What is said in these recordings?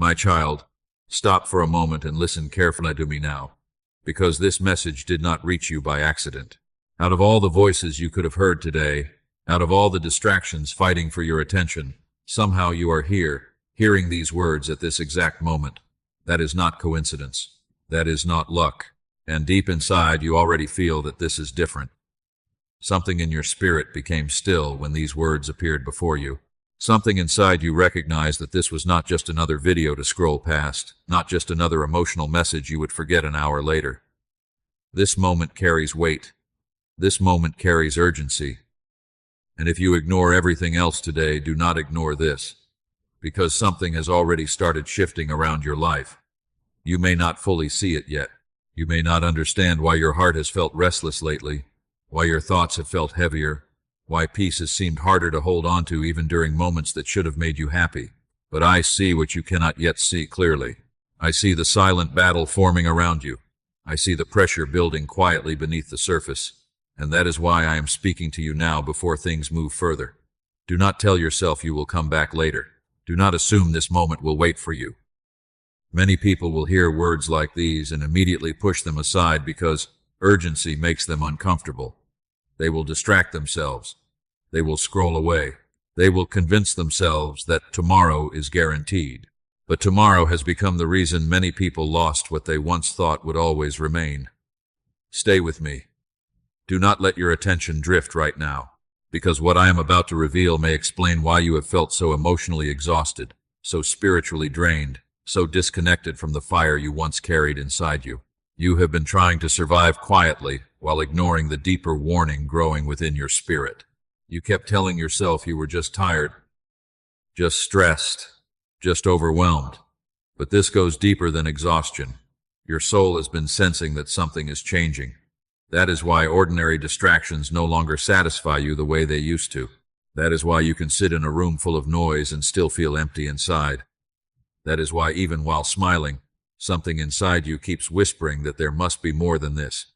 My child, stop for a moment and listen carefully to me now, because this message did not reach you by accident. Out of all the voices you could have heard today, out of all the distractions fighting for your attention, somehow you are here, hearing these words at this exact moment. That is not coincidence. That is not luck. And deep inside, you already feel that this is different. Something in your spirit became still when these words appeared before you. Something inside you recognized that this was not just another video to scroll past, not just another emotional message you would forget an hour later. This moment carries weight. This moment carries urgency. And if you ignore everything else today, do not ignore this, because something has already started shifting around your life. You may not fully see it yet. You may not understand why your heart has felt restless lately, why your thoughts have felt heavier, why peace has seemed harder to hold on to even during moments that should have made you happy. But I see what you cannot yet see clearly. I see the silent battle forming around you. I see the pressure building quietly beneath the surface. And that is why I am speaking to you now before things move further. Do not tell yourself you will come back later. Do not assume this moment will wait for you. Many people will hear words like these and immediately push them aside because urgency makes them uncomfortable. They will distract themselves. They will scroll away. They will convince themselves that tomorrow is guaranteed. But tomorrow has become the reason many people lost what they once thought would always remain. Stay with me. Do not let your attention drift right now, because what I am about to reveal may explain why you have felt so emotionally exhausted, so spiritually drained, so disconnected from the fire you once carried inside you. You have been trying to survive quietly while ignoring the deeper warning growing within your spirit. You kept telling yourself you were just tired, just stressed, just overwhelmed. But this goes deeper than exhaustion. Your soul has been sensing that something is changing. That is why ordinary distractions no longer satisfy you the way they used to. That is why you can sit in a room full of noise and still feel empty inside. That is why even while smiling, something inside you keeps whispering that there must be more than this.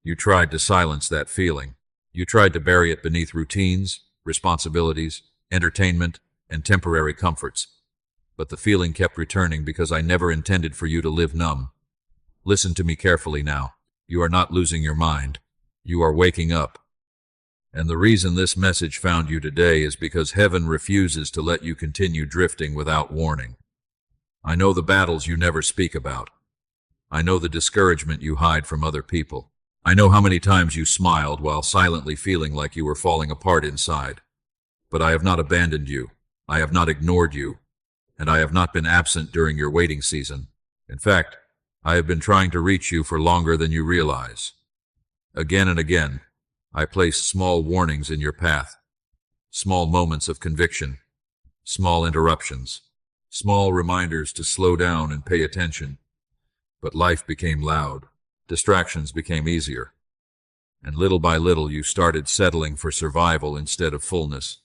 You tried to silence that feeling. You tried to bury it beneath routines, responsibilities, entertainment, and temporary comforts. But the feeling kept returning because I never intended for you to live numb. Listen to me carefully now. You are not losing your mind. You are waking up. And the reason this message found you today is because heaven refuses to let you continue drifting without warning. I know the battles you never speak about. I know the discouragement you hide from other people. I know how many times you smiled while silently feeling like you were falling apart inside. But I have not abandoned you. I have not ignored you. And I have not been absent during your waiting season. In fact, I have been trying to reach you for longer than you realize. Again and again, I place small warnings in your path. Small moments of conviction. Small interruptions. Small reminders to slow down and pay attention. But life became loud. Distractions became easier. And little by little you started settling for survival instead of fullness.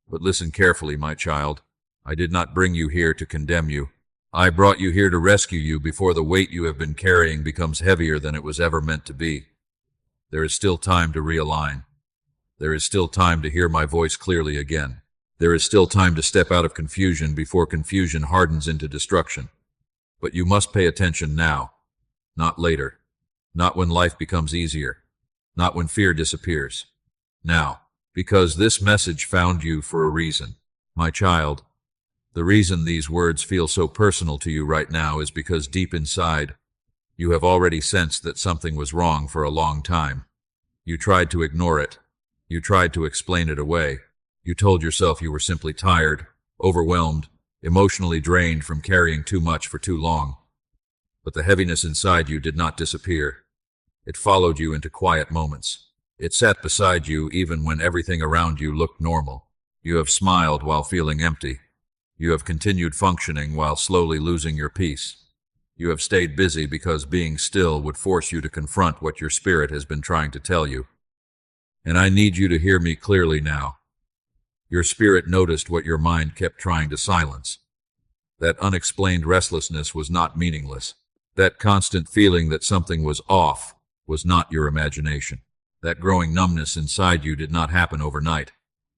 But listen carefully, my child. I did not bring you here to condemn you. I brought you here to rescue you before the weight you have been carrying becomes heavier than it was ever meant to be. There is still time to realign. There is still time to hear my voice clearly again. There is still time to step out of confusion before confusion hardens into destruction. But you must pay attention now, not later, not when life becomes easier, not when fear disappears. Now, because this message found you for a reason. My child, the reason these words feel so personal to you right now is because deep inside, you have already sensed that something was wrong for a long time. You tried to ignore it. You tried to explain it away. You told yourself you were simply tired, overwhelmed, emotionally drained from carrying too much for too long. But the heaviness inside you did not disappear. It followed you into quiet moments. It sat beside you even when everything around you looked normal. You have smiled while feeling empty. You have continued functioning while slowly losing your peace. You have stayed busy because being still would force you to confront what your spirit has been trying to tell you. And I need you to hear me clearly now. Your spirit noticed what your mind kept trying to silence. That unexplained restlessness was not meaningless. That constant feeling that something was off was not your imagination. That growing numbness inside you did not happen overnight.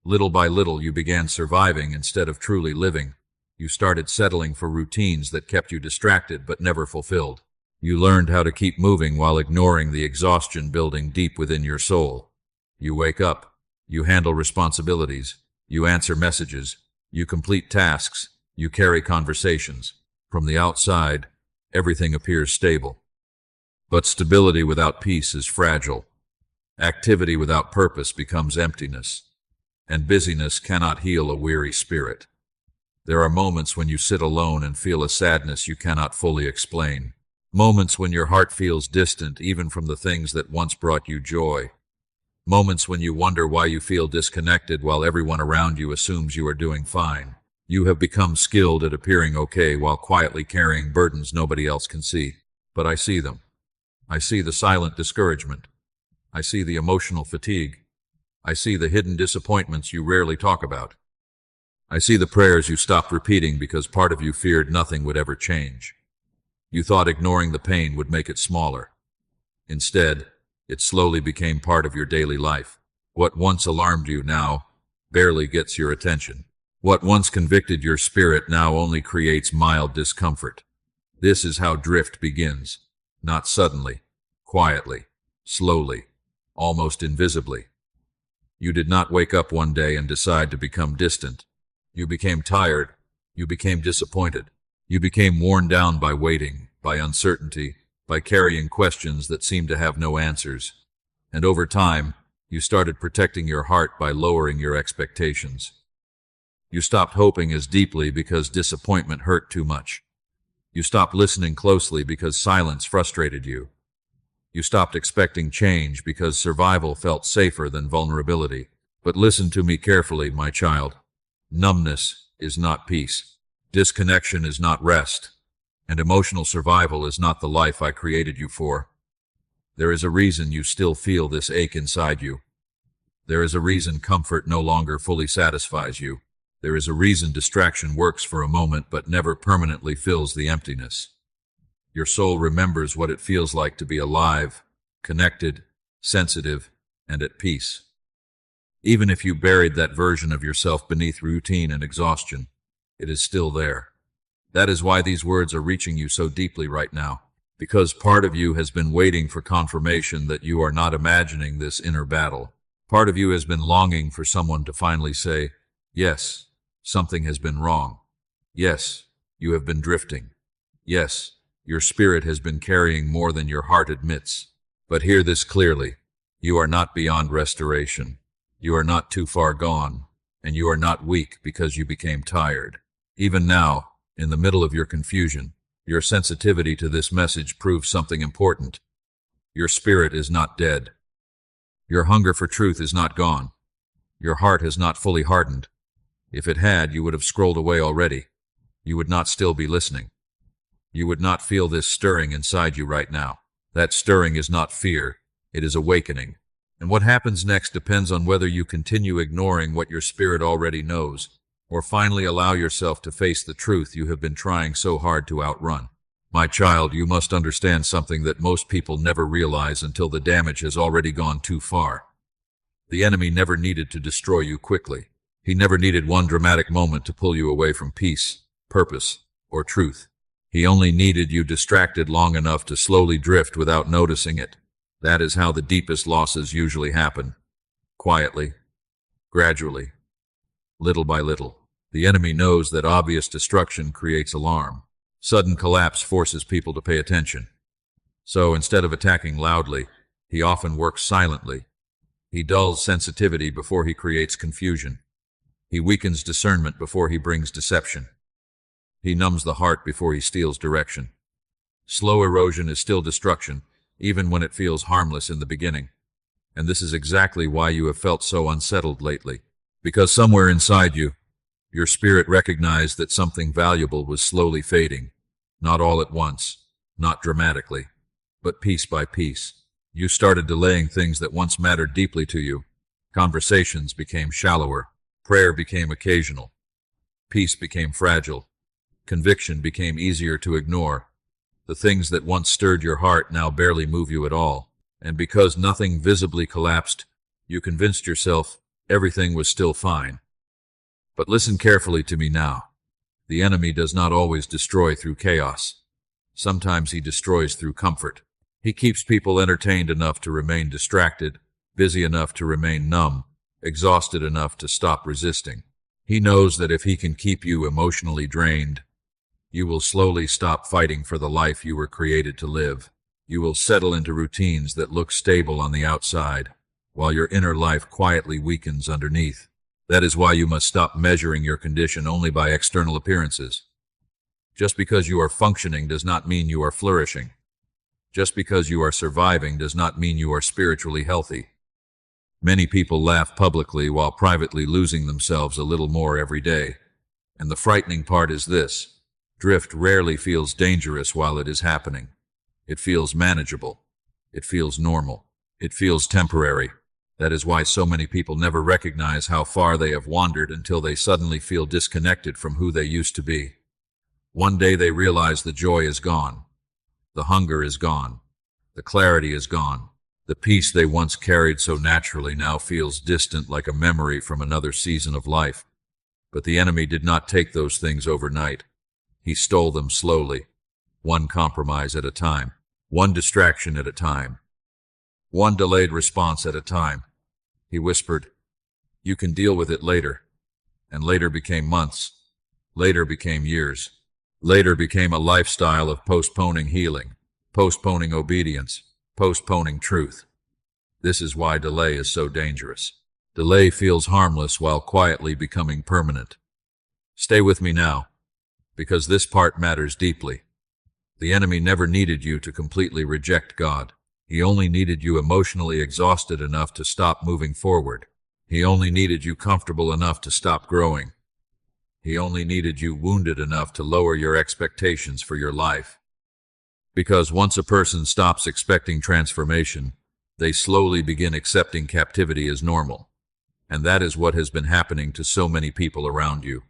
Little by little you began surviving instead of truly living. You started settling for routines that kept you distracted but never fulfilled. You learned how to keep moving while ignoring the exhaustion building deep within your soul. You wake up. You handle responsibilities. You answer messages. You complete tasks. You carry conversations. From the outside, everything appears stable. But stability without peace is fragile. Activity without purpose becomes emptiness. And busyness cannot heal a weary spirit. There are moments when you sit alone and feel a sadness you cannot fully explain. Moments when your heart feels distant even from the things that once brought you joy. Moments when you wonder why you feel disconnected while everyone around you assumes you are doing fine. You have become skilled at appearing okay while quietly carrying burdens nobody else can see. But I see them. I see the silent discouragement. I see the emotional fatigue. I see the hidden disappointments you rarely talk about. I see the prayers you stopped repeating because part of you feared nothing would ever change. You thought ignoring the pain would make it smaller. Instead, it slowly became part of your daily life. What once alarmed you now barely gets your attention. What once convicted your spirit now only creates mild discomfort. This is how drift begins. Not suddenly, quietly, slowly, almost invisibly. You did not wake up one day and decide to become distant. You became tired. You became disappointed. You became worn down by waiting, by uncertainty, by carrying questions that seemed to have no answers. And over time, you started protecting your heart by lowering your expectations. You stopped hoping as deeply because disappointment hurt too much. You stopped listening closely because silence frustrated you. You stopped expecting change because survival felt safer than vulnerability. But listen to me carefully, my child. Numbness is not peace. Disconnection is not rest. And emotional survival is not the life I created you for. There is a reason you still feel this ache inside you. There is a reason comfort no longer fully satisfies you. There is a reason distraction works for a moment but never permanently fills the emptiness. Your soul remembers what it feels like to be alive, connected, sensitive, and at peace. Even if you buried that version of yourself beneath routine and exhaustion, it is still there. That is why these words are reaching you so deeply right now, because part of you has been waiting for confirmation that you are not imagining this inner battle. Part of you has been longing for someone to finally say, yes, something has been wrong. Yes, you have been drifting. Yes, your spirit has been carrying more than your heart admits. But hear this clearly. You are not beyond restoration. You are not too far gone, and you are not weak because you became tired. Even now, in the middle of your confusion, your sensitivity to this message proves something important. Your spirit is not dead. Your hunger for truth is not gone. Your heart has not fully hardened. If it had, you would have scrolled away already. You would not still be listening. You would not feel this stirring inside you right now. That stirring is not fear, it is awakening. And what happens next depends on whether you continue ignoring what your spirit already knows, or finally allow yourself to face the truth you have been trying so hard to outrun. My child, you must understand something that most people never realize until the damage has already gone too far. The enemy never needed to destroy you quickly. He never needed one dramatic moment to pull you away from peace, purpose, or truth. He only needed you distracted long enough to slowly drift without noticing it. That is how the deepest losses usually happen. Quietly, gradually, little by little. The enemy knows that obvious destruction creates alarm. Sudden collapse forces people to pay attention. So instead of attacking loudly, he often works silently. He dulls sensitivity before he creates confusion. He weakens discernment before he brings deception. He numbs the heart before he steals direction. Slow erosion is still destruction, even when it feels harmless in the beginning. And this is exactly why you have felt so unsettled lately. Because somewhere inside you, your spirit recognized that something valuable was slowly fading. Not all at once, not dramatically, but piece by piece. You started delaying things that once mattered deeply to you. Conversations became shallower. Prayer became occasional. Peace became fragile. Conviction became easier to ignore. The things that once stirred your heart now barely move you at all. And because nothing visibly collapsed, you convinced yourself everything was still fine. But listen carefully to me now. The enemy does not always destroy through chaos. Sometimes he destroys through comfort. He keeps people entertained enough to remain distracted, busy enough to remain numb, exhausted enough to stop resisting. He knows that if he can keep you emotionally drained, you will slowly stop fighting for the life you were created to live. You will settle into routines that look stable on the outside, while your inner life quietly weakens underneath. That is why you must stop measuring your condition only by external appearances. Just because you are functioning does not mean you are flourishing. Just because you are surviving does not mean you are spiritually healthy. Many people laugh publicly while privately losing themselves a little more every day. And the frightening part is this: drift rarely feels dangerous while it is happening. It feels manageable. It feels normal. It feels temporary. That is why so many people never recognize how far they have wandered until they suddenly feel disconnected from who they used to be. One day they realize the joy is gone. The hunger is gone. The clarity is gone. The peace they once carried so naturally now feels distant, like a memory from another season of life. But the enemy did not take those things overnight. He stole them slowly, one compromise at a time, one distraction at a time, one delayed response at a time. He whispered, "You can deal with it later." And later became months. Later became years. Later became a lifestyle of postponing healing, postponing obedience, postponing truth. This is why delay is so dangerous. Delay feels harmless while quietly becoming permanent. Stay with me now, because this part matters deeply. The enemy never needed you to completely reject God. He only needed you emotionally exhausted enough to stop moving forward. He only needed you comfortable enough to stop growing. He only needed you wounded enough to lower your expectations for your life. Because once a person stops expecting transformation, they slowly begin accepting captivity as normal. And that is what has been happening to so many people around you.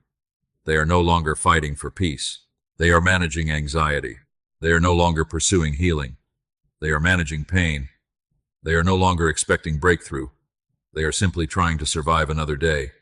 They are no longer fighting for peace. They are managing anxiety. They are no longer pursuing healing. They are managing pain. They are no longer expecting breakthrough. They are simply trying to survive another day.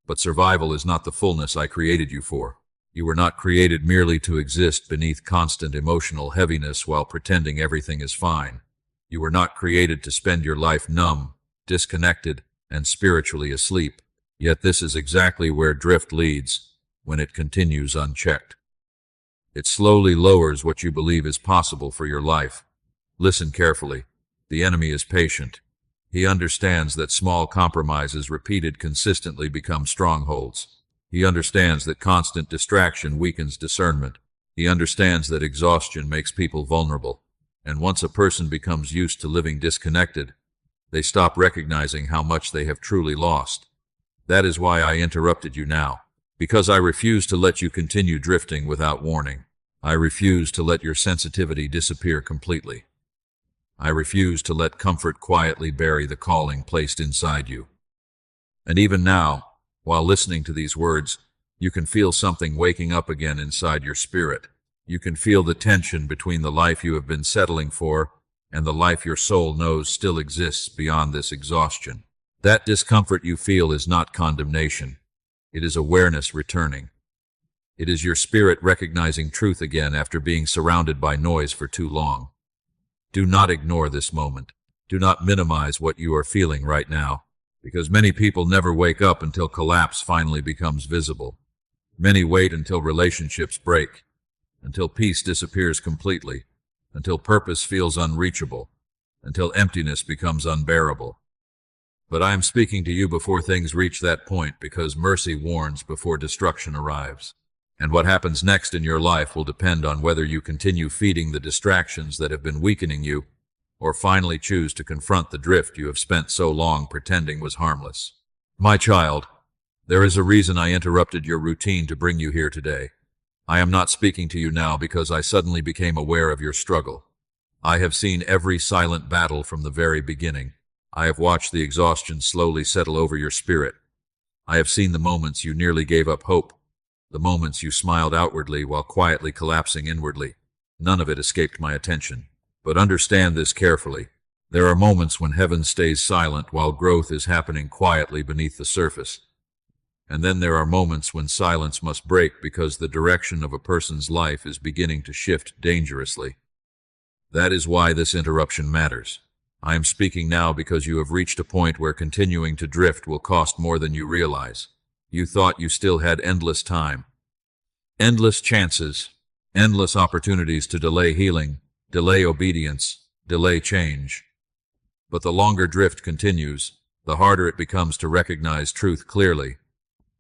But survival is not the fullness I created you for. You were not created merely to exist beneath constant emotional heaviness while pretending everything is fine. You were not created to spend your life numb, disconnected, and spiritually asleep. Yet this is exactly where drift leads, when it continues unchecked. It slowly lowers what you believe is possible for your life. Listen carefully. The enemy is patient. He understands that small compromises repeated consistently become strongholds. He understands that constant distraction weakens discernment. He understands that exhaustion makes people vulnerable. And once a person becomes used to living disconnected, they stop recognizing how much they have truly lost. That is why I interrupted you now, because I refuse to let you continue drifting without warning. I refuse to let your sensitivity disappear completely. I refuse to let comfort quietly bury the calling placed inside you. And even now, while listening to these words, you can feel something waking up again inside your spirit. You can feel the tension between the life you have been settling for and the life your soul knows still exists beyond this exhaustion. That discomfort you feel is not condemnation. It is awareness returning. It is your spirit recognizing truth again after being surrounded by noise for too long. Do not ignore this moment. Do not minimize what you are feeling right now, because many people never wake up until collapse finally becomes visible. Many wait until relationships break, until peace disappears completely, until purpose feels unreachable, until emptiness becomes unbearable. But I am speaking to you before things reach that point, because mercy warns before destruction arrives. And what happens next in your life will depend on whether you continue feeding the distractions that have been weakening you, or finally choose to confront the drift you have spent so long pretending was harmless. My child, there is a reason I interrupted your routine to bring you here today. I am not speaking to you now because I suddenly became aware of your struggle. I have seen every silent battle from the very beginning. I have watched the exhaustion slowly settle over your spirit. I have seen the moments you nearly gave up hope, the moments you smiled outwardly while quietly collapsing inwardly. None of it escaped my attention. But understand this carefully. There are moments when heaven stays silent while growth is happening quietly beneath the surface. And then there are moments when silence must break because the direction of a person's life is beginning to shift dangerously. That is why this interruption matters. I am speaking now because you have reached a point where continuing to drift will cost more than you realize. You thought you still had endless time, endless chances, endless opportunities to delay healing, delay obedience, delay change. But the longer drift continues, the harder it becomes to recognize truth clearly.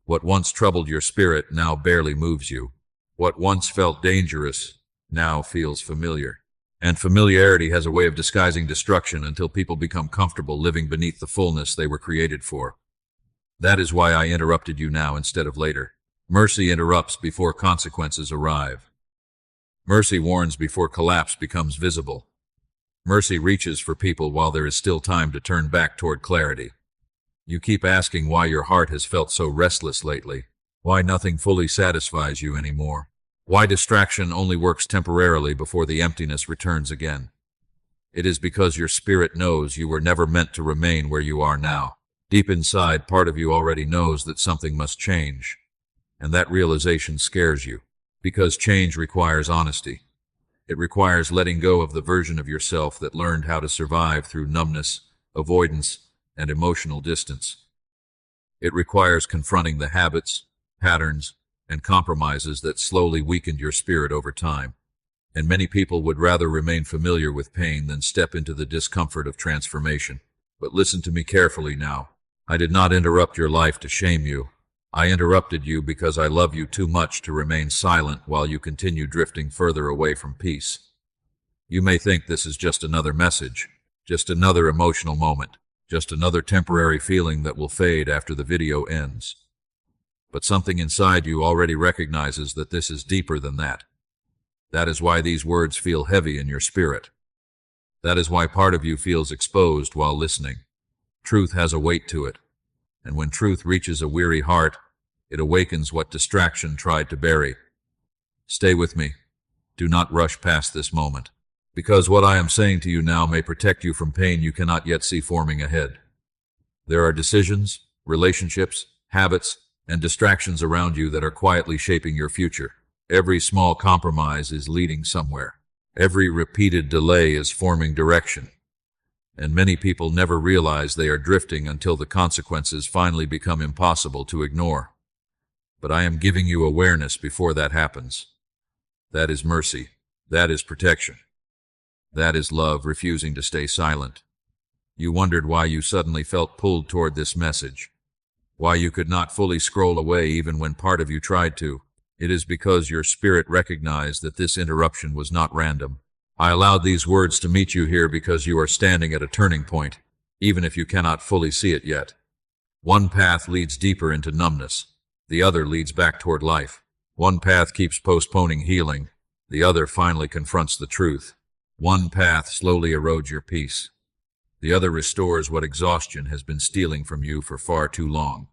What once troubled your spirit now barely moves you. What once felt dangerous now feels familiar. And familiarity has a way of disguising destruction until people become comfortable living beneath the fullness they were created for. That is why I interrupted you now instead of later. Mercy interrupts before consequences arrive. Mercy warns before collapse becomes visible. Mercy reaches for people while there is still time to turn back toward clarity. You keep asking why your heart has felt so restless lately, why nothing fully satisfies you anymore, why distraction only works temporarily before the emptiness returns again. It is because your spirit knows you were never meant to remain where you are now. Deep inside, part of you already knows that something must change, and that realization scares you, because change requires honesty. It requires letting go of the version of yourself that learned how to survive through numbness, avoidance, and emotional distance. It requires confronting the habits, patterns, and compromises that slowly weakened your spirit over time. And many people would rather remain familiar with pain than step into the discomfort of transformation. But listen to me carefully now. I did not interrupt your life to shame you. I interrupted you because I love you too much to remain silent while you continue drifting further away from peace. You may think this is just another message, just another emotional moment, just another temporary feeling that will fade after the video ends. But something inside you already recognizes that this is deeper than that. That is why these words feel heavy in your spirit. That is why part of you feels exposed while listening. Truth has a weight to it, and when truth reaches a weary heart, it awakens what distraction tried to bury. Stay with me. Do not rush past this moment, because what I am saying to you now may protect you from pain you cannot yet see forming ahead. There are decisions, relationships, habits, and distractions around you that are quietly shaping your future. Every small compromise is leading somewhere. Every repeated delay is forming direction. And many people never realize they are drifting until the consequences finally become impossible to ignore. But I am giving you awareness before that happens. That is mercy. That is protection. That is love refusing to stay silent. You wondered why you suddenly felt pulled toward this message. Why you could not fully scroll away even when part of you tried to. It is because your spirit recognized that this interruption was not random. I allowed these words to meet you here because you are standing at a turning point, even if you cannot fully see it yet. One path leads deeper into numbness. The other leads back toward life. One path keeps postponing healing. The other finally confronts the truth. One path slowly erodes your peace. The other restores what exhaustion has been stealing from you for far too long.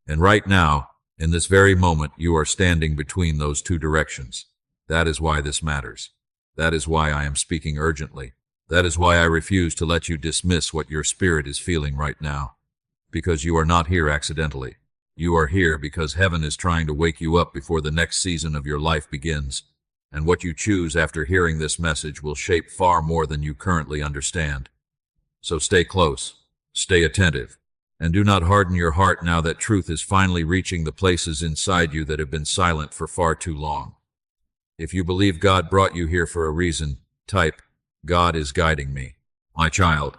And right now, in this very moment, you are standing between those two directions. That is why this matters. That is why I am speaking urgently. That is why I refuse to let you dismiss what your spirit is feeling right now. Because you are not here accidentally. You are here because heaven is trying to wake you up before the next season of your life begins. And what you choose after hearing this message will shape far more than you currently understand. So stay close, stay attentive, and do not harden your heart now that truth is finally reaching the places inside you that have been silent for far too long. If you believe God brought you here for a reason, type, God is guiding me. My child,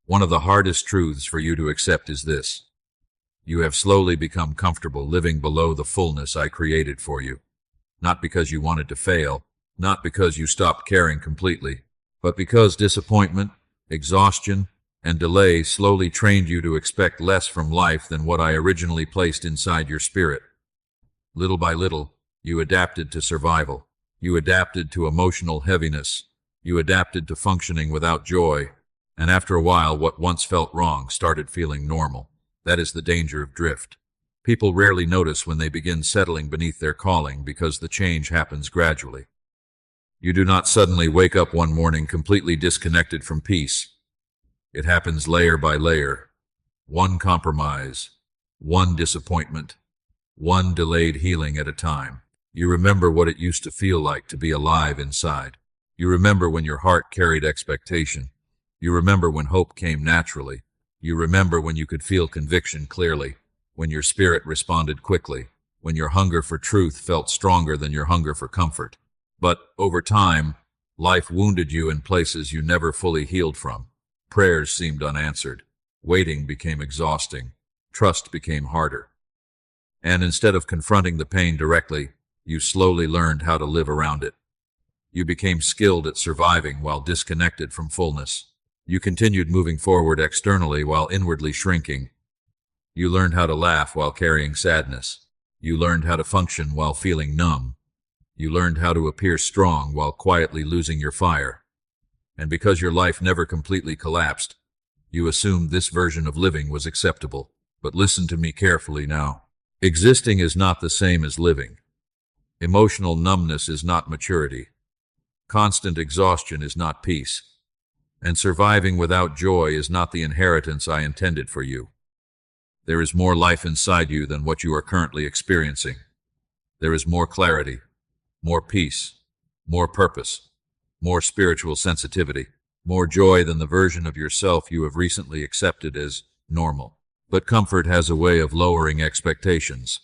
one of the hardest truths for you to accept is this. You have slowly become comfortable living below the fullness I created for you. Not because you wanted to fail, not because you stopped caring completely, but because disappointment, exhaustion, and delay slowly trained you to expect less from life than what I originally placed inside your spirit. Little by little, you adapted to survival. You adapted to emotional heaviness. You adapted to functioning without joy. And after a while, what once felt wrong started feeling normal. That is the danger of drift. People rarely notice when they begin settling beneath their calling because the change happens gradually. You do not suddenly wake up one morning completely disconnected from peace. It happens layer by layer. One compromise, one disappointment, one delayed healing at a time. You remember what it used to feel like to be alive inside. You remember when your heart carried expectation. You remember when hope came naturally. You remember when you could feel conviction clearly, when your spirit responded quickly, when your hunger for truth felt stronger than your hunger for comfort. But over time, life wounded you in places you never fully healed from. Prayers seemed unanswered. Waiting became exhausting. Trust became harder. And instead of confronting the pain directly, you slowly learned how to live around it. You became skilled at surviving while disconnected from fullness. You continued moving forward externally while inwardly shrinking. You learned how to laugh while carrying sadness. You learned how to function while feeling numb. You learned how to appear strong while quietly losing your fire. And because your life never completely collapsed, you assumed this version of living was acceptable. But listen to me carefully now. Existing is not the same as living. Emotional numbness is not maturity. Constant exhaustion is not peace. And surviving without joy is not the inheritance I intended for you. There is more life inside you than what you are currently experiencing. There is more clarity, more peace, more purpose, more spiritual sensitivity, more joy than the version of yourself you have recently accepted as normal. But comfort has a way of lowering expectations.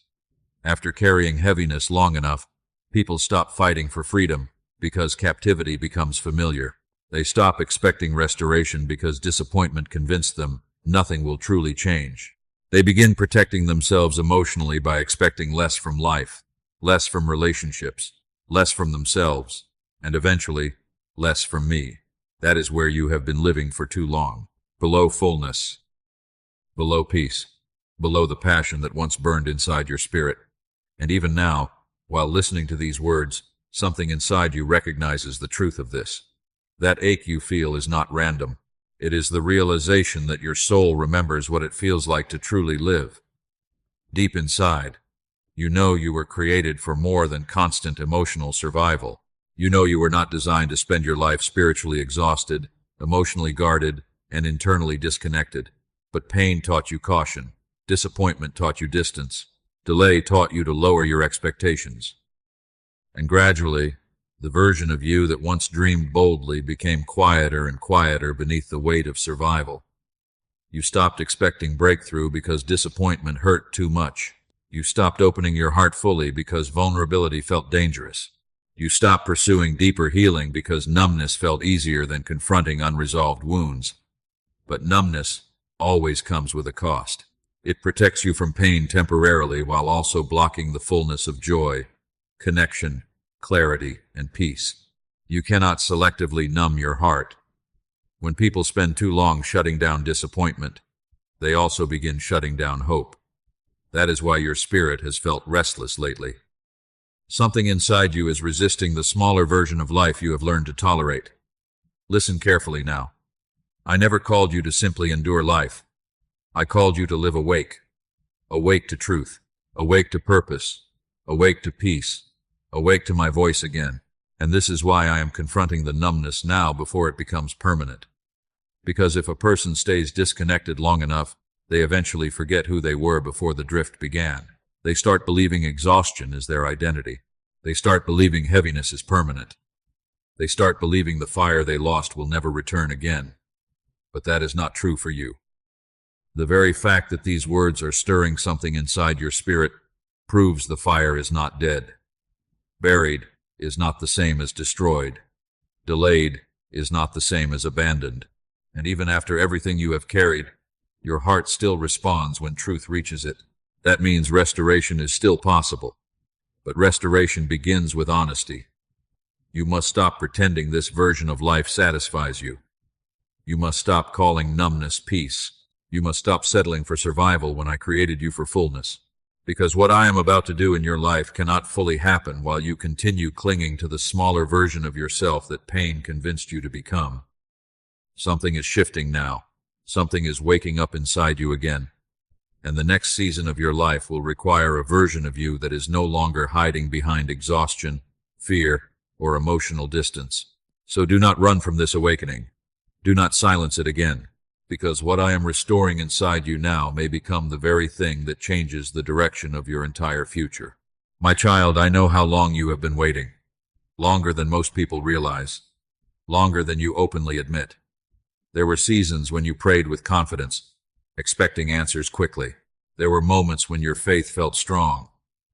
After carrying heaviness long enough, people stop fighting for freedom because captivity becomes familiar. They stop expecting restoration because disappointment convinced them nothing will truly change. They begin protecting themselves emotionally by expecting less from life, less from relationships, less from themselves, and eventually, less from me. That is where you have been living for too long. Below fullness, below peace, below the passion that once burned inside your spirit. And even now, while listening to these words, something inside you recognizes the truth of this. That ache you feel is not random. It is the realization that your soul remembers what it feels like to truly live. Deep inside, you know you were created for more than constant emotional survival. You know you were not designed to spend your life spiritually exhausted, emotionally guarded, and internally disconnected. But pain taught you caution. Disappointment taught you distance. Delay taught you to lower your expectations. And gradually, the version of you that once dreamed boldly became quieter and quieter beneath the weight of survival. You stopped expecting breakthrough because disappointment hurt too much. You stopped opening your heart fully because vulnerability felt dangerous. You stopped pursuing deeper healing because numbness felt easier than confronting unresolved wounds. But numbness always comes with a cost. It protects you from pain temporarily while also blocking the fullness of joy, connection, clarity, and peace. You cannot selectively numb your heart. When people spend too long shutting down disappointment, they also begin shutting down hope. That is why your spirit has felt restless lately. Something inside you is resisting the smaller version of life you have learned to tolerate. Listen carefully now. I never called you to simply endure life. I called you to live awake. Awake to truth. Awake to purpose. Awake to peace. Awake to my voice again. And this is why I am confronting the numbness now before it becomes permanent. Because if a person stays disconnected long enough, they eventually forget who they were before the drift began. They start believing exhaustion is their identity. They start believing heaviness is permanent. They start believing the fire they lost will never return again. But that is not true for you. The very fact that these words are stirring something inside your spirit proves the fire is not dead. Buried is not the same as destroyed. Delayed is not the same as abandoned. And even after everything you have carried, your heart still responds when truth reaches it. That means restoration is still possible. But restoration begins with honesty. You must stop pretending this version of life satisfies you. You must stop calling numbness peace. You must stop settling for survival when I created you for fullness. Because what I am about to do in your life cannot fully happen while you continue clinging to the smaller version of yourself that pain convinced you to become. Something is shifting now. Something is waking up inside you again. And the next season of your life will require a version of you that is no longer hiding behind exhaustion, fear, or emotional distance. So do not run from this awakening. Do not silence it again. because what I am restoring inside you now may become the very thing that changes the direction of your entire future. My child, I know how long you have been waiting. Longer than most people realize. Longer than you openly admit. There were seasons when you prayed with confidence, expecting answers quickly. There were moments when your faith felt strong,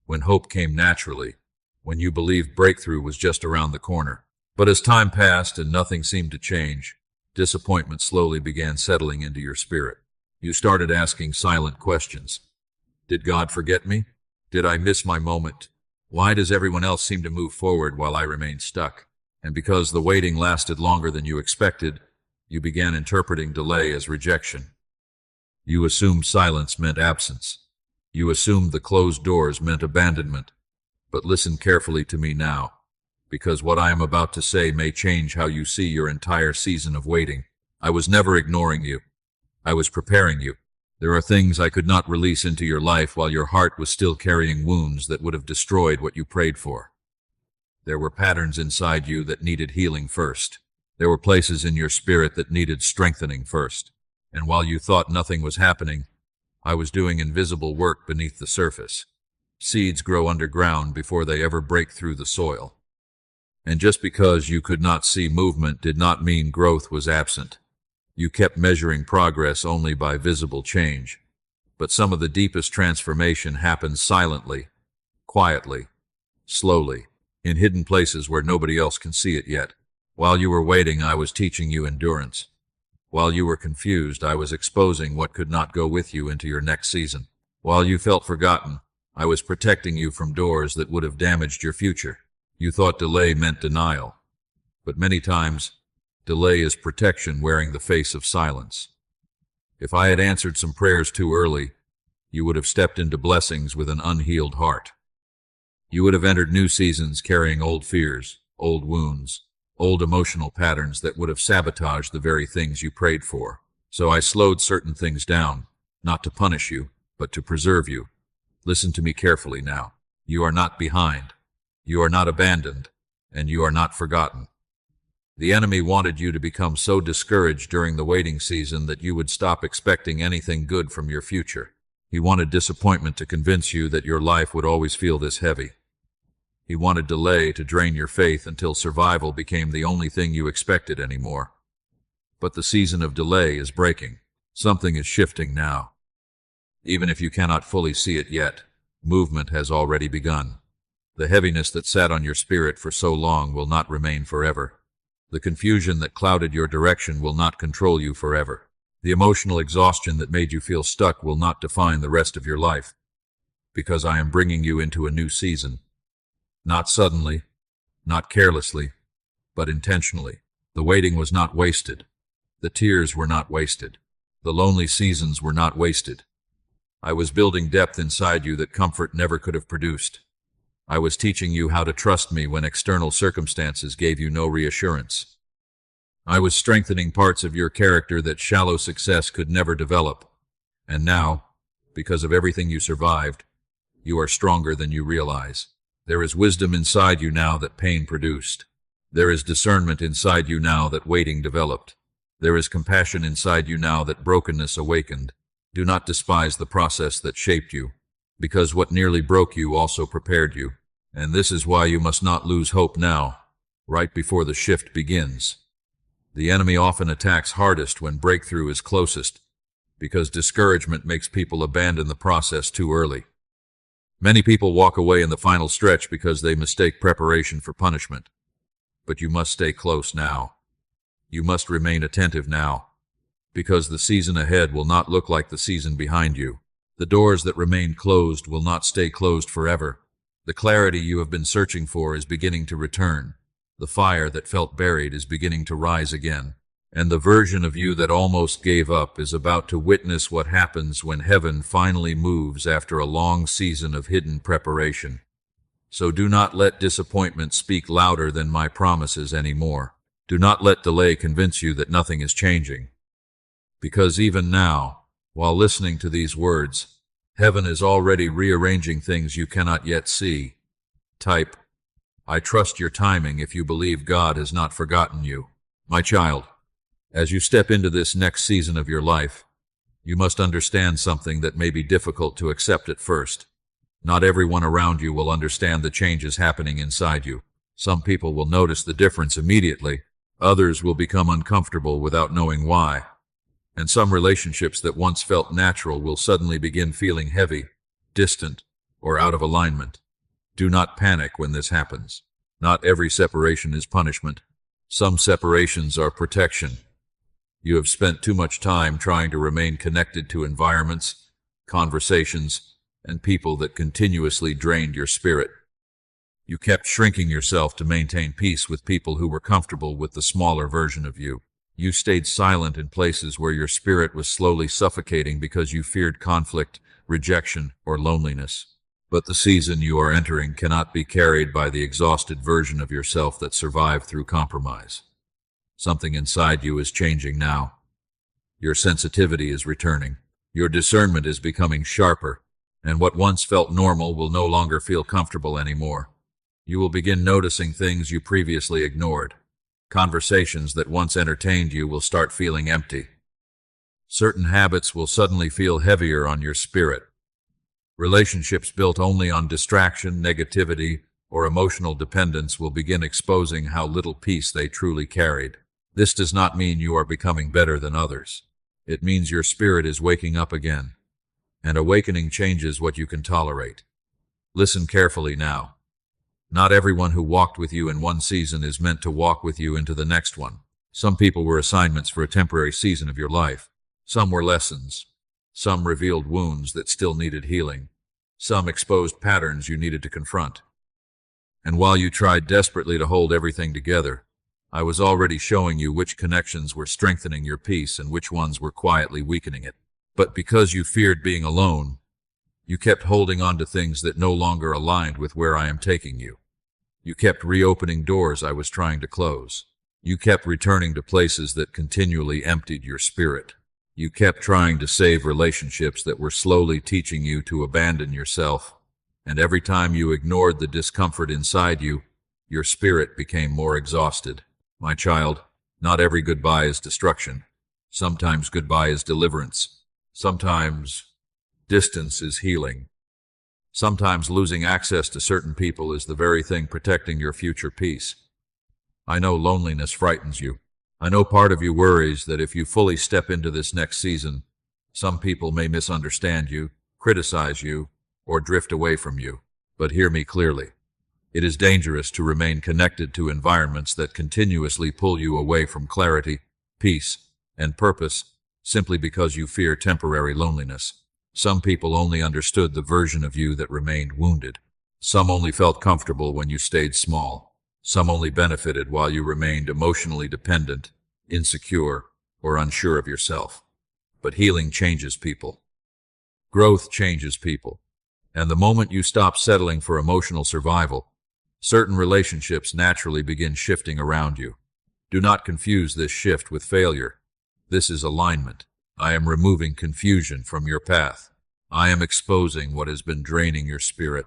when hope came naturally, when you believed breakthrough was just around the corner. But as time passed and nothing seemed to change, disappointment slowly began settling into your spirit. You started asking silent questions. Did God forget me? Did I miss my moment? Why does everyone else seem to move forward while I remain stuck? And because the waiting lasted longer than you expected, you began interpreting delay as rejection. You assumed silence meant absence. You assumed the closed doors meant abandonment. But listen carefully to me now, because what I am about to say may change how you see your entire season of waiting. I was never ignoring you. I was preparing you. There are things I could not release into your life while your heart was still carrying wounds that would have destroyed what you prayed for. There were patterns inside you that needed healing first. There were places in your spirit that needed strengthening first. And while you thought nothing was happening, I was doing invisible work beneath the surface. Seeds grow underground before they ever break through the soil. And just because you could not see movement did not mean growth was absent. You kept measuring progress only by visible change. But some of the deepest transformation happens silently, quietly, slowly, in hidden places where nobody else can see it yet. While you were waiting, I was teaching you endurance. While you were confused, I was exposing what could not go with you into your next season. While you felt forgotten, I was protecting you from doors that would have damaged your future. You thought delay meant denial. But many times, delay is protection wearing the face of silence. If I had answered some prayers too early, you would have stepped into blessings with an unhealed heart. You would have entered new seasons carrying old fears, old wounds, old emotional patterns that would have sabotaged the very things you prayed for. So I slowed certain things down, not to punish you, but to preserve you. Listen to me carefully now. You are not behind. You are not abandoned, and you are not forgotten. The enemy wanted you to become so discouraged during the waiting season that you would stop expecting anything good from your future. He wanted disappointment to convince you that your life would always feel this heavy. He wanted delay to drain your faith until survival became the only thing you expected anymore. But the season of delay is breaking. Something is shifting now. Even if you cannot fully see it yet, movement has already begun. The heaviness that sat on your spirit for so long will not remain forever. The confusion that clouded your direction will not control you forever. The emotional exhaustion that made you feel stuck will not define the rest of your life. Because I am bringing you into a new season. Not suddenly, not carelessly, but intentionally. The waiting was not wasted. The tears were not wasted. The lonely seasons were not wasted. I was building depth inside you that comfort never could have produced. I was teaching you how to trust me when external circumstances gave you no reassurance. I was strengthening parts of your character that shallow success could never develop. And now, because of everything you survived, you are stronger than you realize. There is wisdom inside you now that pain produced. There is discernment inside you now that waiting developed. There is compassion inside you now that brokenness awakened. Do not despise the process that shaped you, because what nearly broke you also prepared you. And this is why you must not lose hope now, right before the shift begins. The enemy often attacks hardest when breakthrough is closest, because discouragement makes people abandon the process too early. Many people walk away in the final stretch because they mistake preparation for punishment. But you must stay close now. You must remain attentive now, because the season ahead will not look like the season behind you. The doors that remain closed will not stay closed forever. The clarity you have been searching for is beginning to return. The fire that felt buried is beginning to rise again. And the version of you that almost gave up is about to witness what happens when heaven finally moves after a long season of hidden preparation. So do not let disappointment speak louder than my promises anymore. Do not let delay convince you that nothing is changing. Because even now, while listening to these words, heaven is already rearranging things you cannot yet see. Type, I trust your timing if you believe God has not forgotten you. My child, As you step into this next season of your life, you must understand something that may be difficult to accept at first. Not everyone around you will understand the changes happening inside you. Some people will notice the difference immediately. Others will become uncomfortable without knowing why. And some relationships that once felt natural will suddenly begin feeling heavy, distant, or out of alignment. Do not panic when this happens. Not every separation is punishment. Some separations are protection. You have spent too much time trying to remain connected to environments, conversations, and people that continuously drained your spirit. You kept shrinking yourself to maintain peace with people who were comfortable with the smaller version of you. You stayed silent in places where your spirit was slowly suffocating because you feared conflict, rejection, or loneliness. But the season you are entering cannot be carried by the exhausted version of yourself that survived through compromise. Something inside you is changing now. Your sensitivity is returning. Your discernment is becoming sharper, and what once felt normal will no longer feel comfortable anymore. You will begin noticing things you previously ignored. Conversations that once entertained you will start feeling empty. Certain habits will suddenly feel heavier on your spirit. Relationships built only on distraction, negativity, or emotional dependence will begin exposing how little peace they truly carried. This does not mean you are becoming better than others. It means your spirit is waking up again. And awakening changes what you can tolerate. Listen carefully now. Not everyone who walked with you in one season is meant to walk with you into the next one. Some people were assignments for a temporary season of your life. Some were lessons. Some revealed wounds that still needed healing. Some exposed patterns you needed to confront. And while you tried desperately to hold everything together, I was already showing you which connections were strengthening your peace and which ones were quietly weakening it. But because you feared being alone, you kept holding on to things that no longer aligned with where I am taking you. You kept reopening doors I was trying to close. You kept returning to places that continually emptied your spirit. You kept trying to save relationships that were slowly teaching you to abandon yourself. And every time you ignored the discomfort inside you, your spirit became more exhausted. My child, not every goodbye is destruction. Sometimes goodbye is deliverance. Sometimes distance is healing. Sometimes losing access to certain people is the very thing protecting your future peace. I know loneliness frightens you. I know part of you worries that if you fully step into this next season, some people may misunderstand you, criticize you, or drift away from you. But hear me clearly. It is dangerous to remain connected to environments that continuously pull you away from clarity, peace, and purpose simply because you fear temporary loneliness. Some people only understood the version of you that remained wounded. Some only felt comfortable when you stayed small. Some only benefited while you remained emotionally dependent, insecure, or unsure of yourself. But healing changes people. Growth changes people. And the moment you stop settling for emotional survival, certain relationships naturally begin shifting around you. Do not confuse this shift with failure. This is alignment. I am removing confusion from your path. I am exposing what has been draining your spirit.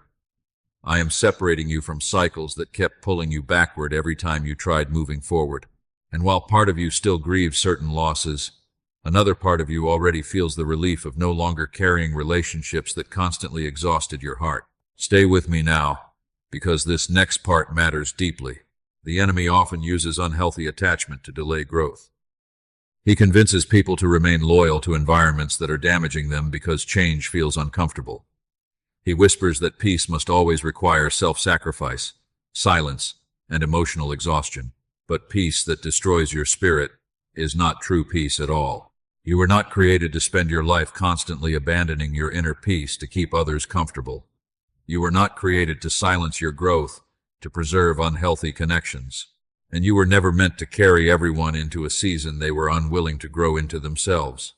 I am separating you from cycles that kept pulling you backward every time you tried moving forward. And while part of you still grieves certain losses, another part of you already feels the relief of no longer carrying relationships that constantly exhausted your heart. Stay with me now, because this next part matters deeply. The enemy often uses unhealthy attachment to delay growth. He convinces people to remain loyal to environments that are damaging them because change feels uncomfortable. He whispers that peace must always require self-sacrifice, silence, and emotional exhaustion. But peace that destroys your spirit is not true peace at all. You were not created to spend your life constantly abandoning your inner peace to keep others comfortable. You were not created to silence your growth, to preserve unhealthy connections. And you were never meant to carry everyone into a season they were unwilling to grow into themselves.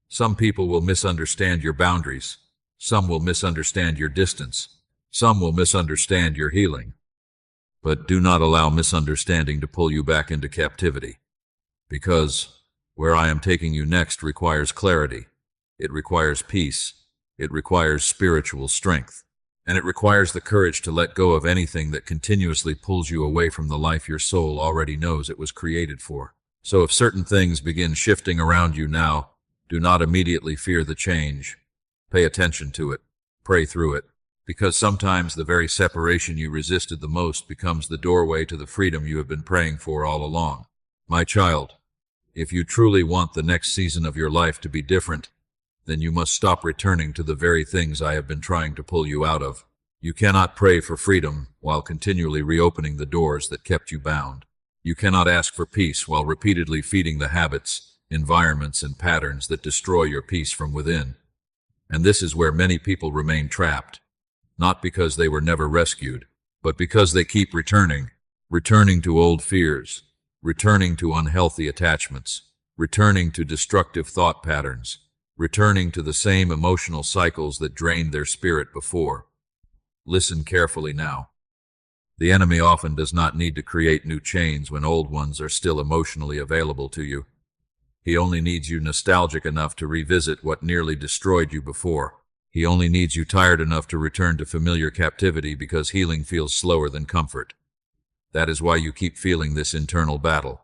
Some people will misunderstand your boundaries. Some will misunderstand your distance. Some will misunderstand your healing. But do not allow misunderstanding to pull you back into captivity. Because where I am taking you next requires clarity. It requires peace. It requires spiritual strength. And it requires the courage to let go of anything that continuously pulls you away from the life your soul already knows it was created for. So if certain things begin shifting around you now, do not immediately fear the change. Pay attention to it. Pray through it. Because sometimes the very separation you resisted the most becomes the doorway to the freedom you have been praying for all along. My child, if you truly want the next season of your life to be different, then you must stop returning to the very things I have been trying to pull you out of. You cannot pray for freedom while continually reopening the doors that kept you bound. You cannot ask for peace while repeatedly feeding the habits, environments, and patterns that destroy your peace from within. And this is where many people remain trapped, not because they were never rescued, but because they keep returning to old fears, returning to unhealthy attachments, returning to destructive thought patterns, returning to the same emotional cycles that drained their spirit before. Listen carefully now. The enemy often does not need to create new chains when old ones are still emotionally available to you. He only needs you nostalgic enough to revisit what nearly destroyed you before. He only needs you tired enough to return to familiar captivity because healing feels slower than comfort. That is why you keep feeling this internal battle.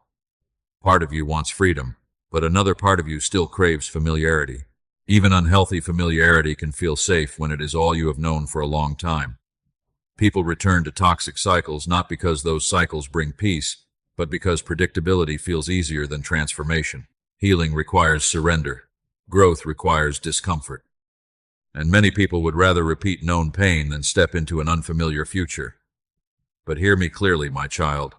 Part of you wants freedom, but another part of you still craves familiarity. Even unhealthy familiarity can feel safe when it is all you have known for a long time. People return to toxic cycles not because those cycles bring peace, but because predictability feels easier than transformation. Healing requires surrender. Growth requires discomfort. And many people would rather repeat known pain than step into an unfamiliar future. But hear me clearly, my child.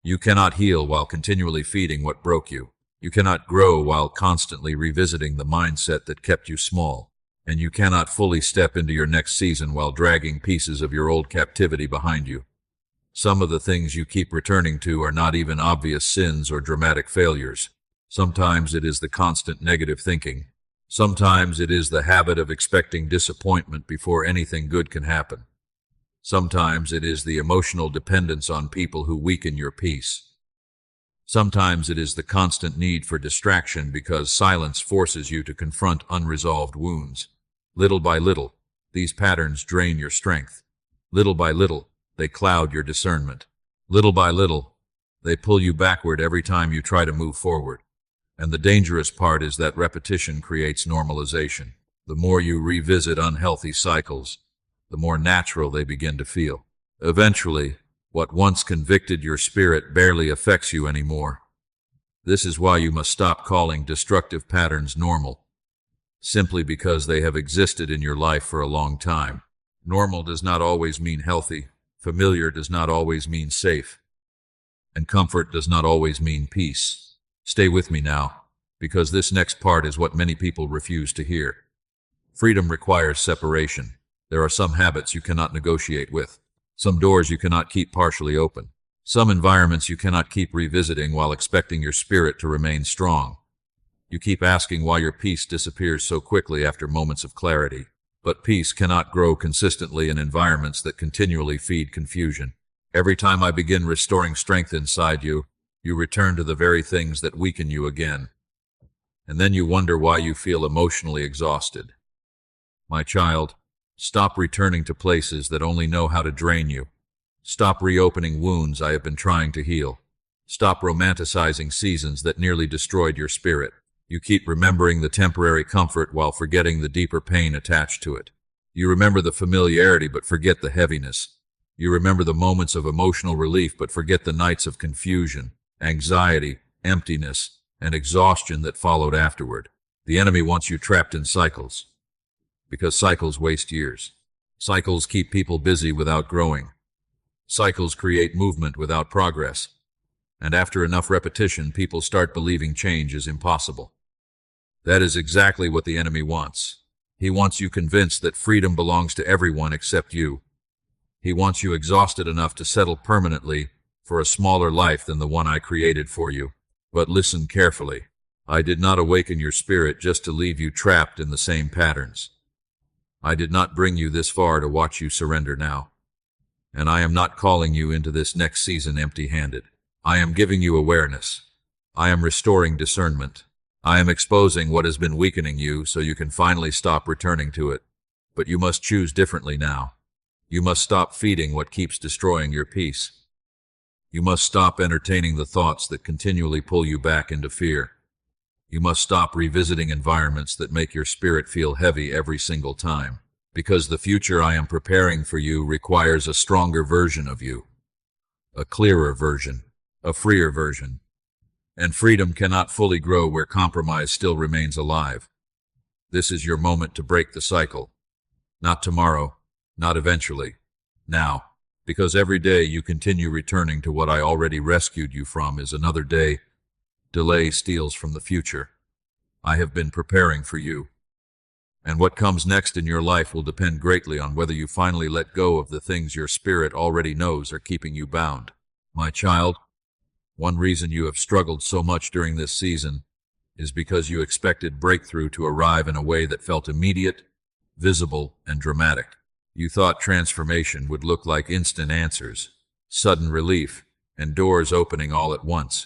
You cannot heal while continually feeding what broke you. You cannot grow while constantly revisiting the mindset that kept you small. And you cannot fully step into your next season while dragging pieces of your old captivity behind you. Some of the things you keep returning to are not even obvious sins or dramatic failures. Sometimes it is the constant negative thinking. Sometimes it is the habit of expecting disappointment before anything good can happen. Sometimes it is the emotional dependence on people who weaken your peace. Sometimes it is the constant need for distraction because silence forces you to confront unresolved wounds. Little by little, these patterns drain your strength. Little by little, they cloud your discernment. Little by little, they pull you backward every time you try to move forward. And the dangerous part is that repetition creates normalization. The more you revisit unhealthy cycles, the more natural they begin to feel. Eventually, what once convicted your spirit barely affects you anymore. This is why you must stop calling destructive patterns normal, simply because they have existed in your life for a long time. Normal does not always mean healthy, familiar does not always mean safe, and comfort does not always mean peace. Stay with me now, because this next part is what many people refuse to hear. Freedom requires separation. There are some habits you cannot negotiate with. Some doors you cannot keep partially open. Some environments you cannot keep revisiting while expecting your spirit to remain strong. You keep asking why your peace disappears so quickly after moments of clarity. But peace cannot grow consistently in environments that continually feed confusion. Every time I begin restoring strength inside you, you return to the very things that weaken you again. And then you wonder why you feel emotionally exhausted. My child, stop returning to places that only know how to drain you. Stop reopening wounds I have been trying to heal. Stop romanticizing seasons that nearly destroyed your spirit. You keep remembering the temporary comfort while forgetting the deeper pain attached to it. You remember the familiarity but forget the heaviness. You remember the moments of emotional relief but forget the nights of confusion, anxiety, emptiness, and exhaustion that followed afterward. The enemy wants you trapped in cycles. Because cycles waste years. Cycles keep people busy without growing. Cycles create movement without progress. And after enough repetition, people start believing change is impossible. That is exactly what the enemy wants. He wants you convinced that freedom belongs to everyone except you. He wants you exhausted enough to settle permanently for a smaller life than the one I created for you. But listen carefully. I did not awaken your spirit just to leave you trapped in the same patterns. I did not bring you this far to watch you surrender now. And I am not calling you into this next season empty-handed. I am giving you awareness. I am restoring discernment. I am exposing what has been weakening you so you can finally stop returning to it. But you must choose differently now. You must stop feeding what keeps destroying your peace. You must stop entertaining the thoughts that continually pull you back into fear. You must stop revisiting environments that make your spirit feel heavy every single time, because the future I am preparing for you requires a stronger version of you, a clearer version, a freer version. And freedom cannot fully grow where compromise still remains alive. This is your moment to break the cycle. Not tomorrow, not eventually. Now, because every day you continue returning to what I already rescued you from is another day. Delay steals from the future. I have been preparing for you. And what comes next in your life will depend greatly on whether you finally let go of the things your spirit already knows are keeping you bound. My child, one reason you have struggled so much during this season is because you expected breakthrough to arrive in a way that felt immediate, visible, and dramatic. You thought transformation would look like instant answers, sudden relief, and doors opening all at once.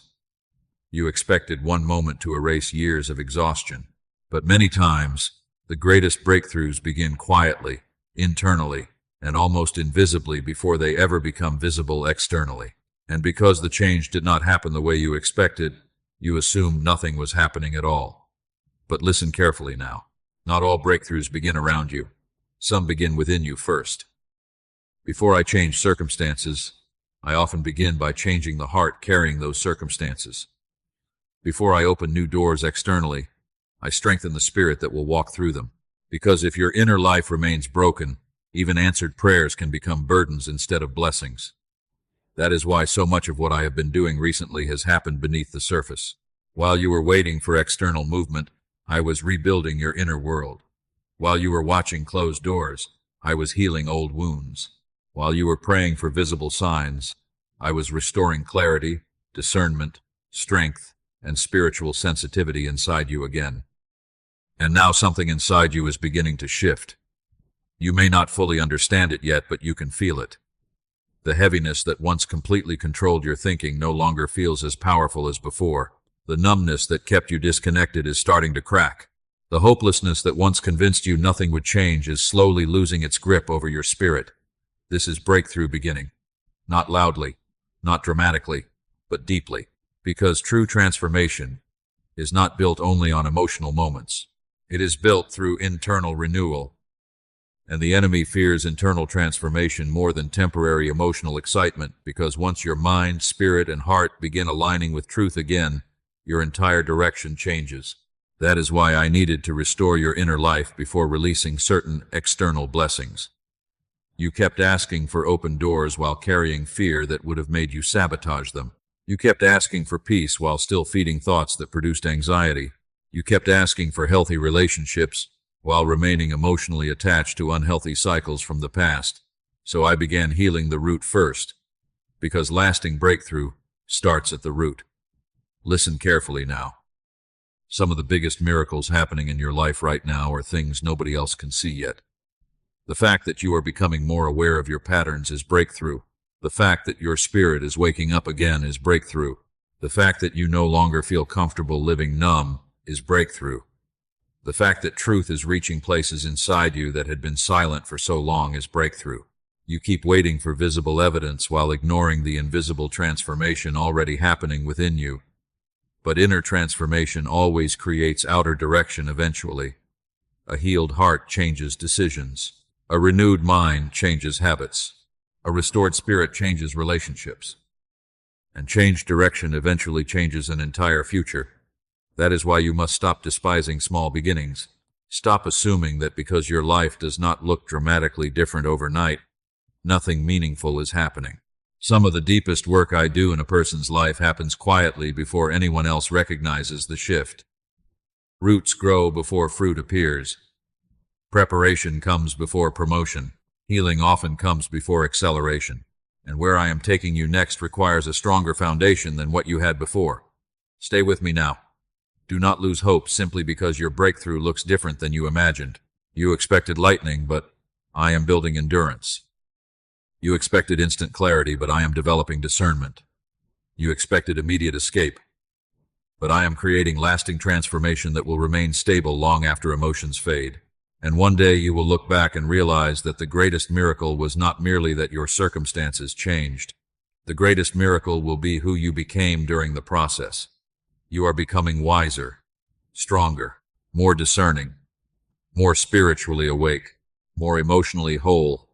You expected one moment to erase years of exhaustion. But many times, the greatest breakthroughs begin quietly, internally, and almost invisibly before they ever become visible externally. And because the change did not happen the way you expected, you assumed nothing was happening at all. But listen carefully now. Not all breakthroughs begin around you. Some begin within you first. Before I change circumstances, I often begin by changing the heart carrying those circumstances. Before I open new doors externally, I strengthen the spirit that will walk through them. Because if your inner life remains broken, even answered prayers can become burdens instead of blessings. That is why so much of what I have been doing recently has happened beneath the surface. While you were waiting for external movement, I was rebuilding your inner world. While you were watching closed doors, I was healing old wounds. While you were praying for visible signs, I was restoring clarity, discernment, strength, and spiritual sensitivity inside you again. And now something inside you is beginning to shift. You may not fully understand it yet, but you can feel it. The heaviness that once completely controlled your thinking no longer feels as powerful as before. The numbness that kept you disconnected is starting to crack. The hopelessness that once convinced you nothing would change is slowly losing its grip over your spirit. This is breakthrough beginning. Not loudly, not dramatically, but deeply. Because true transformation is not built only on emotional moments. It is built through internal renewal. And the enemy fears internal transformation more than temporary emotional excitement, because once your mind, spirit, and heart begin aligning with truth again, your entire direction changes. That is why I needed to restore your inner life before releasing certain external blessings. You kept asking for open doors while carrying fear that would have made you sabotage them. You kept asking for peace while still feeding thoughts that produced anxiety. You kept asking for healthy relationships while remaining emotionally attached to unhealthy cycles from the past. So I began healing the root first, because lasting breakthrough starts at the root. Listen carefully now. Some of the biggest miracles happening in your life right now are things nobody else can see yet. The fact that you are becoming more aware of your patterns is breakthrough. The fact that your spirit is waking up again is breakthrough. The fact that you no longer feel comfortable living numb is breakthrough. The fact that truth is reaching places inside you that had been silent for so long is breakthrough. You keep waiting for visible evidence while ignoring the invisible transformation already happening within you. But inner transformation always creates outer direction eventually. A healed heart changes decisions. A renewed mind changes habits. A restored spirit changes relationships. And changed direction eventually changes an entire future. That is why you must stop despising small beginnings. Stop assuming that because your life does not look dramatically different overnight, nothing meaningful is happening. Some of the deepest work I do in a person's life happens quietly before anyone else recognizes the shift. Roots grow before fruit appears. Preparation comes before promotion. Healing often comes before acceleration. And where I am taking you next requires a stronger foundation than what you had before. Stay with me now. Do not lose hope simply because your breakthrough looks different than you imagined. You expected lightning, but I am building endurance. You expected instant clarity, but I am developing discernment. You expected immediate escape, but I am creating lasting transformation that will remain stable long after emotions fade. And one day you will look back and realize that the greatest miracle was not merely that your circumstances changed, The greatest miracle will be who you became during the process. You are becoming wiser, stronger, more discerning, more spiritually awake, more emotionally whole,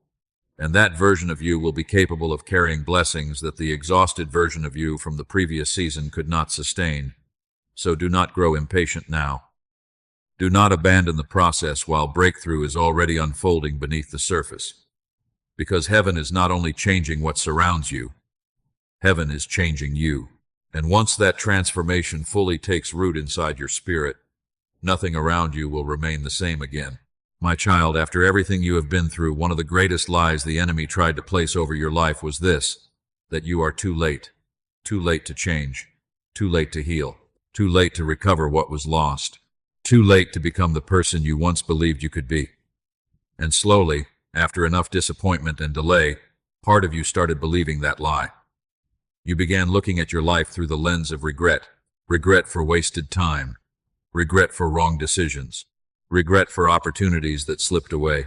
and that version of you will be capable of carrying blessings that the exhausted version of you from the previous season could not sustain. So do not grow impatient now. Do not abandon the process while breakthrough is already unfolding beneath the surface. Because heaven is not only changing what surrounds you, heaven is changing you. And once that transformation fully takes root inside your spirit, nothing around you will remain the same again. My child, after everything you have been through, one of the greatest lies the enemy tried to place over your life was this, that you are too late to change, too late to heal, too late to recover what was lost, too late to become the person you once believed you could be. And slowly, after enough disappointment and delay, part of you started believing that lie. You began looking at your life through the lens of regret, regret for wasted time, regret for wrong decisions, regret for opportunities that slipped away,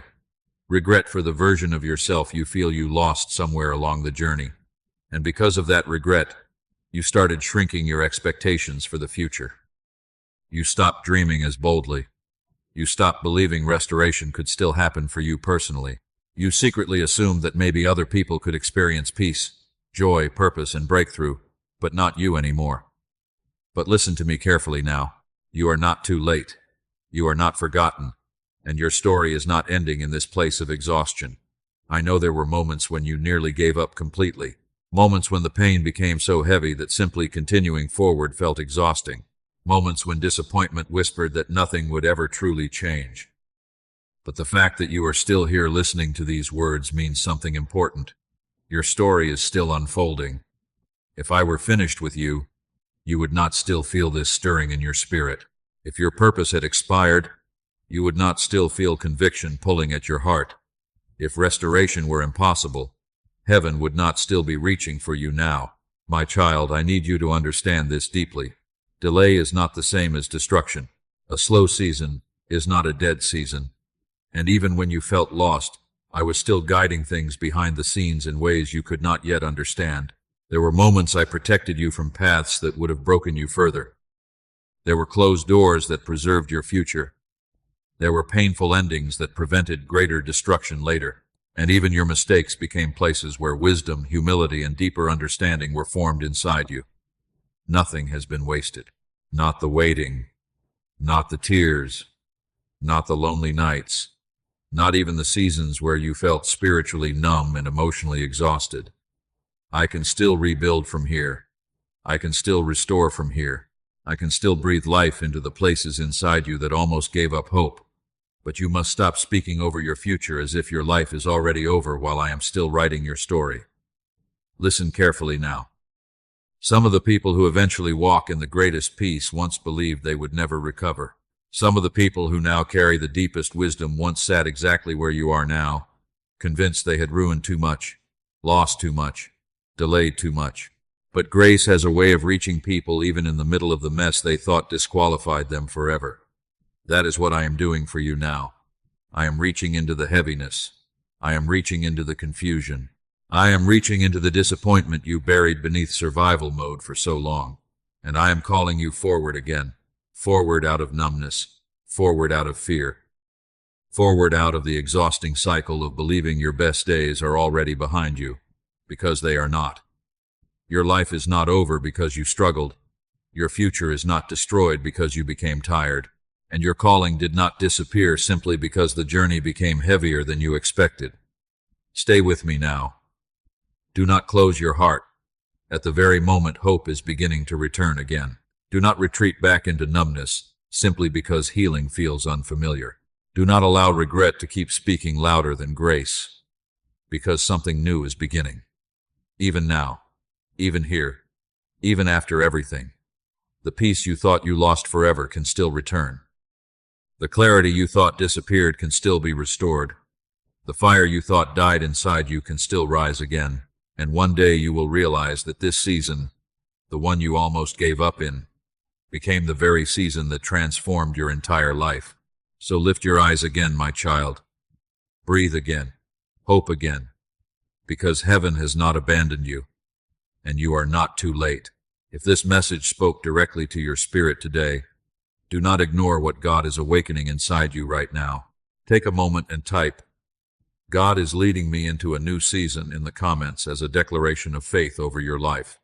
regret for the version of yourself you feel you lost somewhere along the journey. And because of that regret, you started shrinking your expectations for the future. You stopped dreaming as boldly. You stopped believing restoration could still happen for you personally. You secretly assumed that maybe other people could experience peace, joy, purpose, and breakthrough, but not you anymore. But listen to me carefully now. You are not too late. You are not forgotten, and your story is not ending in this place of exhaustion. I know there were moments when you nearly gave up completely, moments when the pain became so heavy that simply continuing forward felt exhausting, moments when disappointment whispered that nothing would ever truly change. But the fact that you are still here listening to these words means something important. Your story is still unfolding. If I were finished with you, you would not still feel this stirring in your spirit. If your purpose had expired, you would not still feel conviction pulling at your heart. If restoration were impossible, heaven would not still be reaching for you now. My child, I need you to understand this deeply. Delay is not the same as destruction. A slow season is not a dead season. And even when you felt lost, I was still guiding things behind the scenes in ways you could not yet understand. There were moments I protected you from paths that would have broken you further. There were closed doors that preserved your future. There were painful endings that prevented greater destruction later. And even your mistakes became places where wisdom, humility, and deeper understanding were formed inside you. Nothing has been wasted. Not the waiting, not the tears, not the lonely nights, not even the seasons where you felt spiritually numb and emotionally exhausted. I can still rebuild from here. I can still restore from here. I can still breathe life into the places inside you that almost gave up hope. But you must stop speaking over your future as if your life is already over while I am still writing your story. Listen carefully now. Some of the people who eventually walk in the greatest peace once believed they would never recover. Some of the people who now carry the deepest wisdom once sat exactly where you are now, convinced they had ruined too much, lost too much, delayed too much. But grace has a way of reaching people even in the middle of the mess they thought disqualified them forever. That is what I am doing for you now. I am reaching into the heaviness. I am reaching into the confusion. I am reaching into the disappointment you buried beneath survival mode for so long. And I am calling you forward again. Forward out of numbness. Forward out of fear. Forward out of the exhausting cycle of believing your best days are already behind you, because they are not. Your life is not over because you struggled. Your future is not destroyed because you became tired. And your calling did not disappear simply because the journey became heavier than you expected. Stay with me now. Do not close your heart. At the very moment hope is beginning to return again. Do not retreat back into numbness simply because healing feels unfamiliar. Do not allow regret to keep speaking louder than grace, because something new is beginning. Even now, even here, even after everything, the peace you thought you lost forever can still return. The clarity you thought disappeared can still be restored. The fire you thought died inside you can still rise again. And one day you will realize that this season, the one you almost gave up in, became the very season that transformed your entire life. So lift your eyes again, my child. Breathe again. Hope again. Because heaven has not abandoned you. and you are not too late. If this message spoke directly to your spirit today, do not ignore what God is awakening inside you right now. Take a moment and type, "God is leading me into a new season," in the comments as a declaration of faith over your life.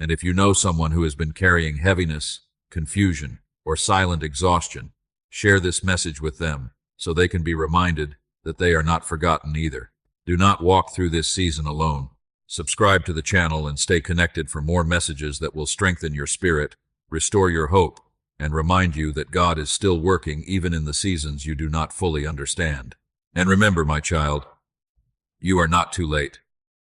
And if you know someone who has been carrying heaviness, confusion, or silent exhaustion, share this message with them so they can be reminded that they are not forgotten either. Do not walk through this season alone. Subscribe to the channel and stay connected for more messages that will strengthen your spirit, restore your hope, and remind you that God is still working even in the seasons you do not fully understand. And remember, my child, you are not too late.